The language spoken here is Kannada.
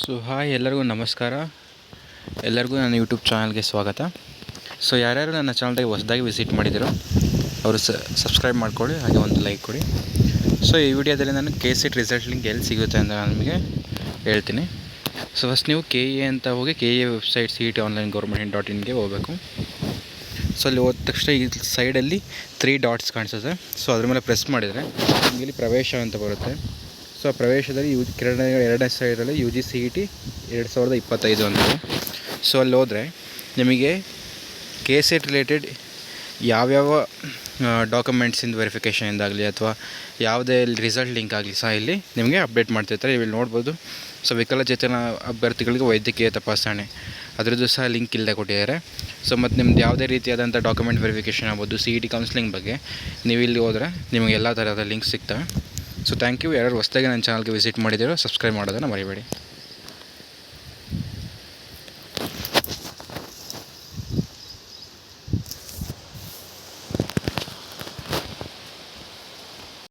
ಹಾಯ್ ಎಲ್ಲರಿಗೂ ನಮಸ್ಕಾರ. ಎಲ್ಲರಿಗೂ ನನ್ನ ಯೂಟ್ಯೂಬ್ ಚಾನಲ್ಗೆ ಸ್ವಾಗತ. ಯಾರ್ಯಾರು ನನ್ನ ಚಾನಲ್ಗೆ ಹೊಸದಾಗಿ ವಿಸಿಟ್ ಮಾಡಿದ್ದೀರೋ ಅವರು ಸಬ್ಸ್ಕ್ರೈಬ್ ಮಾಡ್ಕೊಳ್ಳಿ, ಹಾಗೆ ಒಂದು ಲೈಕ್ ಕೊಡಿ. ಈ ವಿಡಿಯೋದಲ್ಲಿ ನಾನು KCET ರಿಸಲ್ಟ್ ಲಿಂಕ್ ಎಲ್ಲಿ ಸಿಗುತ್ತೆ ಅಂತ ನಾನು ನಿಮಗೆ ಹೇಳ್ತೀನಿ. ಫಸ್ಟ್ ನೀವು KE ಅಂತ ಹೋಗಿ KE website CET online government.in ಹೋಗಬೇಕು. ಅಲ್ಲಿ ಹೋದ ತಕ್ಷಣ ಈ ಸೈಡಲ್ಲಿ 3 ಡಾಟ್ಸ್ ಕಾಣಿಸುತ್ತೆ. ಅದ್ರ ಮೇಲೆ ಪ್ರೆಸ್ ಮಾಡಿದರೆ ನಿಮಗೆ ಇಲ್ಲಿ ಪ್ರವೇಶ ಅಂತ ಬರುತ್ತೆ. ಪ್ರವೇಶದಲ್ಲಿ ಎರಡನೇ ಸೈಡಲ್ಲಿ UG CET 2025 ಅಂತಿದೆ. ಅಲ್ಲಿ ಹೋದರೆ ನಿಮಗೆ KCET ರಿಲೇಟೆಡ್ ಯಾವ್ಯಾವ ಡಾಕ್ಯುಮೆಂಟ್ಸಿಂದ ವೆರಿಫಿಕೇಷನಿಂದಾಗಲಿ ಅಥವಾ ಯಾವುದೇ ರಿಸಲ್ಟ್ ಲಿಂಕ್ ಆಗಲಿ ಇಲ್ಲಿ ನಿಮಗೆ ಅಪ್ಡೇಟ್ ಮಾಡ್ತಿರ್ತಾರೆ. ಇಲ್ಲಿ ನೋಡ್ಬೋದು. ವಿಕಲಚೇತನ ಅಭ್ಯರ್ಥಿಗಳಿಗೆ ವೈದ್ಯಕೀಯ ತಪಾಸಣೆ ಅದರದ್ದು ಸಹ ಲಿಂಕ್ ಇಲ್ಲದೆ ಕೊಟ್ಟಿದ್ದಾರೆ. ಮತ್ತು ನಿಮ್ದು ಯಾವುದೇ ರೀತಿಯಾದಂಥ ಡಾಕ್ಯುಮೆಂಟ್ ವೆರಿಫಿಕೇಷನ್ ಆಗ್ಬೋದು, CET ಕೌನ್ಸಿಲಿಂಗ್ ಬಗ್ಗೆ ನೀವು ಇಲ್ಲಿ ಹೋದರೆ ನಿಮಗೆ ಎಲ್ಲ ಥರದ ಲಿಂಕ್ಸ್ ಸಿಗ್ತವೆ. Thank you. ಯಾರು ಹೊಸದಾಗಿ ನನ್ನ ಚಾನಲ್ಗೆ ವಿಸಿಟ್ ಮಾಡಿದ್ದೀರೋ ಸಬ್ಸ್ಕ್ರೈಬ್ ಮಾಡೋದನ್ನು ಮರಿಬೇಡಿ.